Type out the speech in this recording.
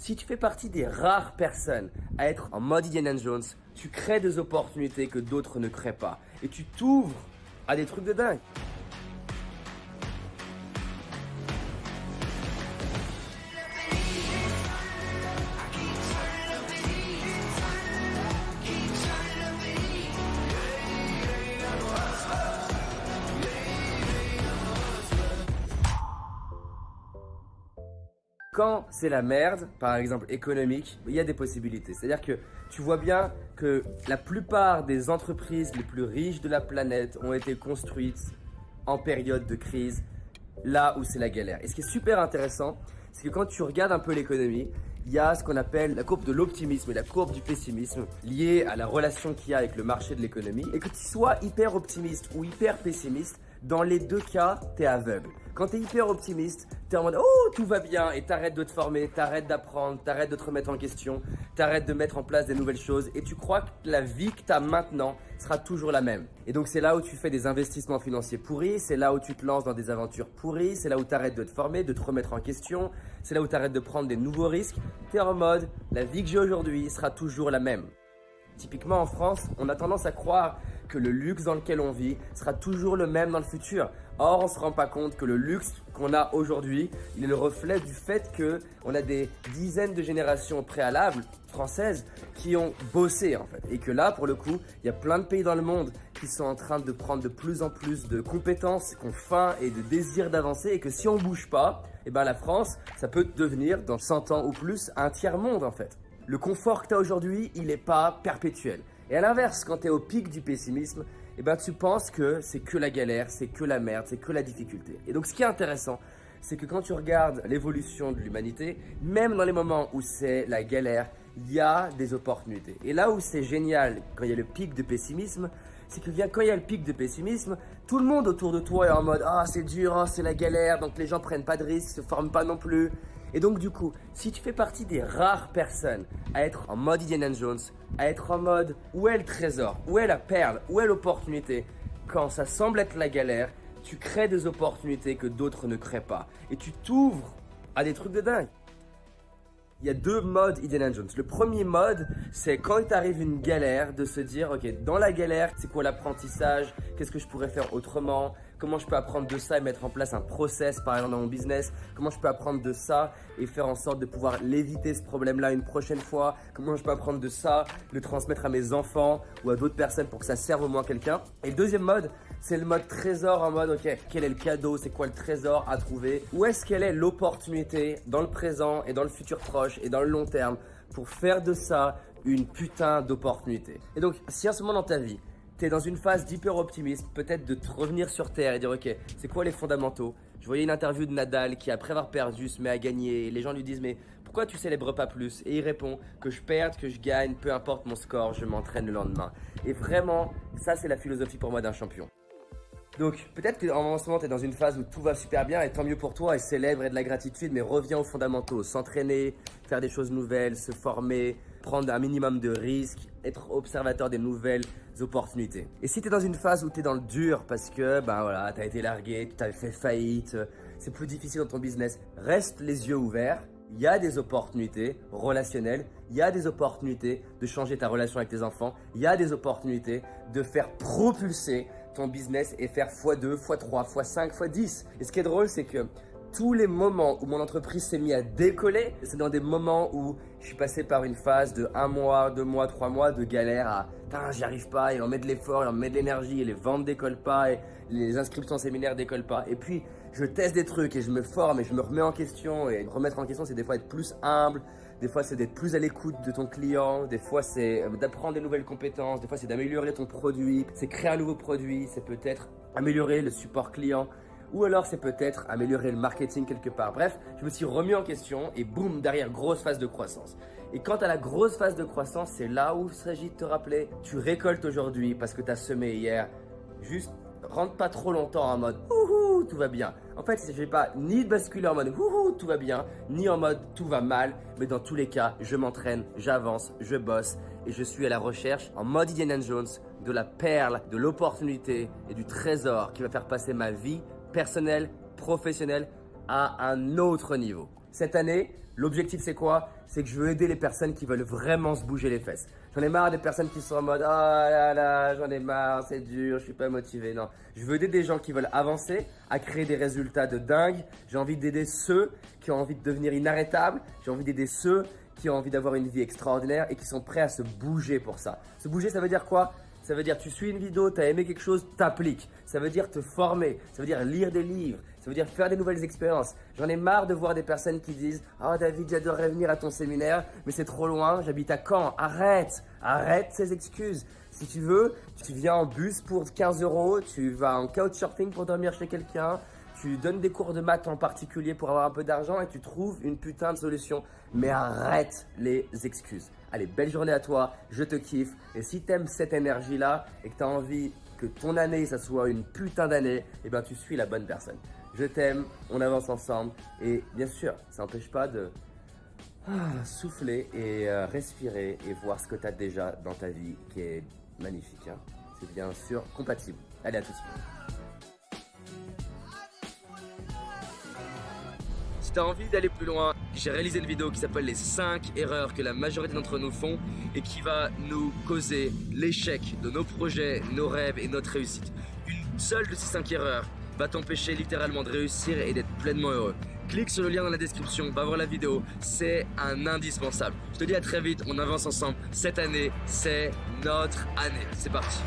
Si tu fais partie des rares personnes à être en mode Indiana Jones, tu crées des opportunités que d'autres ne créent pas. Et tu t'ouvres à des trucs de dingue. Quand c'est la merde, par exemple économique, il y a des possibilités. C'est-à-dire que tu vois bien que la plupart des entreprises les plus riches de la planète ont été construites en période de crise, là où c'est la galère. Et ce qui est super intéressant, c'est que quand tu regardes un peu l'économie, il y a ce qu'on appelle la courbe de l'optimisme et la courbe du pessimisme liée à la relation qu'il y a avec le marché de l'économie. Et que tu sois hyper optimiste ou hyper pessimiste, dans les deux cas, t'es aveugle. Quand t'es hyper optimiste, t'es en mode oh tout va bien et t'arrêtes de te former, t'arrêtes d'apprendre, t'arrêtes de te remettre en question, t'arrêtes de mettre en place des nouvelles choses et tu crois que la vie que t'as maintenant sera toujours la même. Et donc c'est là où tu fais des investissements financiers pourris, c'est là où tu te lances dans des aventures pourries, c'est là où t'arrêtes de te former, de te remettre en question, c'est là où t'arrêtes de prendre des nouveaux risques. T'es en mode la vie que j'ai aujourd'hui sera toujours la même. Typiquement en France, on a tendance à croire que le luxe dans lequel on vit sera toujours le même dans le futur. Or, on ne se rend pas compte que le luxe qu'on a aujourd'hui, il est le reflet du fait qu'on a des dizaines de générations préalables françaises qui ont bossé en fait. Et que là, pour le coup, il y a plein de pays dans le monde qui sont en train de prendre de plus en plus de compétences, qui ont faim et de désir d'avancer et que si on ne bouge pas, eh ben la France, ça peut devenir dans 100 ans ou plus un tiers-monde en fait. Le confort que tu as aujourd'hui, il n'est pas perpétuel. Et à l'inverse, quand tu es au pic du pessimisme, eh ben, tu penses que c'est que la galère, c'est que la merde, c'est que la difficulté. Et donc ce qui est intéressant, c'est que quand tu regardes l'évolution de l'humanité, même dans les moments où c'est la galère, il y a des opportunités. Et là où c'est génial quand il y a le pic de pessimisme, c'est que quand il y a le pic de pessimisme, tout le monde autour de toi est en mode « Ah, c'est dur, oh, c'est la galère », donc les gens prennent pas de risques, se forment pas non plus. Et donc du coup, si tu fais partie des rares personnes à être en mode Indiana Jones, à être en mode où est le trésor, où est la perle, où est l'opportunité, quand ça semble être la galère, tu crées des opportunités que d'autres ne créent pas. Et tu t'ouvres à des trucs de dingue. Il y a deux modes Indiana Jones. Le premier mode, c'est quand il t'arrive une galère, de se dire, ok, dans la galère, c'est quoi l'apprentissage? Qu'est-ce que je pourrais faire autrement? Comment je peux apprendre de ça et mettre en place un process, par exemple, dans mon business? Comment je peux apprendre de ça et faire en sorte de pouvoir l'éviter, ce problème-là, une prochaine fois? Comment je peux apprendre de ça, le transmettre à mes enfants ou à d'autres personnes pour que ça serve au moins quelqu'un? Et le deuxième mode, c'est le mode trésor en mode, ok, quel est le cadeau? C'est quoi le trésor à trouver? Où est-ce qu'elle est l'opportunité dans le présent et dans le futur proche et dans le long terme pour faire de ça une putain d'opportunité? Et donc, si en ce moment dans ta vie, tu es dans une phase d'hyper-optimisme, peut-être de te revenir sur terre et dire ok, c'est quoi les fondamentaux? Je voyais une interview de Nadal qui après avoir perdu se met à gagner. Les gens lui disent mais pourquoi tu célèbres pas plus? Et il répond que je perde, que je gagne, peu importe mon score, je m'entraîne le lendemain. Et vraiment, ça c'est la philosophie pour moi d'un champion. Donc peut-être qu'en ce moment tu es dans une phase où tout va super bien et tant mieux pour toi et célèbre et de la gratitude, mais reviens aux fondamentaux, s'entraîner, faire des choses nouvelles, se former, prendre un minimum de risques, être observateur des nouvelles opportunités. Et si tu es dans une phase où tu es dans le dur parce que ben voilà, tu as été largué, tu as fait faillite, c'est plus difficile dans ton business, reste les yeux ouverts. Il y a des opportunités relationnelles, il y a des opportunités de changer ta relation avec tes enfants, il y a des opportunités de faire propulser ton business et faire x2, x3, x5, x10. Et ce qui est drôle, c'est que tous les moments où mon entreprise s'est mise à décoller, c'est dans des moments où je suis passé par une phase de 1 mois, 2 mois, 3 mois de galère à putain, j'y arrive pas, et on met de l'effort, et on met de l'énergie, et les ventes décollent pas, et les inscriptions séminaires décollent pas. Et puis, je teste des trucs et je me forme et je me remets en question. Et remettre en question, c'est des fois être plus humble, des fois c'est d'être plus à l'écoute de ton client, des fois c'est d'apprendre des nouvelles compétences, des fois c'est d'améliorer ton produit, c'est créer un nouveau produit, c'est peut-être améliorer le support client. Ou alors c'est peut-être améliorer le marketing quelque part. Bref, je me suis remis en question et boum, derrière, grosse phase de croissance. Et quand tu as la grosse phase de croissance, c'est là où il s'agit de te rappeler, tu récoltes aujourd'hui parce que tu as semé hier. Juste, rentre pas trop longtemps en mode « Ouhou, tout va bien ». En fait, je ne vais pas ni basculer en mode « Ouhou, tout va bien », ni en mode « Tout va mal ». Mais dans tous les cas, je m'entraîne, j'avance, je bosse et je suis à la recherche en mode Indiana Jones de la perle, de l'opportunité et du trésor qui va faire passer ma vie personnel, professionnel, à un autre niveau. Cette année, l'objectif c'est quoi? C'est que je veux aider les personnes qui veulent vraiment se bouger les fesses. J'en ai marre des personnes qui sont en mode « Oh là là, j'en ai marre, c'est dur, je suis pas motivé. » Non, je veux aider des gens qui veulent avancer, à créer des résultats de dingue. J'ai envie d'aider ceux qui ont envie de devenir inarrêtables. J'ai envie d'aider ceux qui ont envie d'avoir une vie extraordinaire et qui sont prêts à se bouger pour ça. Se bouger, ça veut dire quoi? Ça veut dire tu suis une vidéo, tu as aimé quelque chose, t'appliques. Ça veut dire te former, ça veut dire lire des livres, ça veut dire faire des nouvelles expériences. J'en ai marre de voir des personnes qui disent « Oh David, j'adorerais venir à ton séminaire, mais c'est trop loin, j'habite à Caen. » Arrête ces excuses. Si tu veux, tu viens en bus pour 15 €, tu vas en couchsurfing pour dormir chez quelqu'un, tu donnes des cours de maths en particulier pour avoir un peu d'argent et tu trouves une putain de solution. Mais arrête les excuses. Allez, belle journée à toi, je te kiffe. Et si t'aimes cette énergie-là et que tu as envie que ton année, ça soit une putain d'année, eh ben tu suis la bonne personne. Je t'aime, on avance ensemble. Et bien sûr, ça n'empêche pas de souffler et respirer et voir ce que tu as déjà dans ta vie qui est magnifique. Hein. C'est bien sûr compatible. Allez, à tout de suite. Si tu as envie d'aller plus loin, j'ai réalisé une vidéo qui s'appelle les 5 erreurs que la majorité d'entre nous font et qui va nous causer l'échec de nos projets, nos rêves et notre réussite. Une seule de ces 5 erreurs va t'empêcher littéralement de réussir et d'être pleinement heureux. Clique sur le lien dans la description, va voir la vidéo, c'est un indispensable. Je te dis à très vite, on avance ensemble. Cette année, c'est notre année. C'est parti.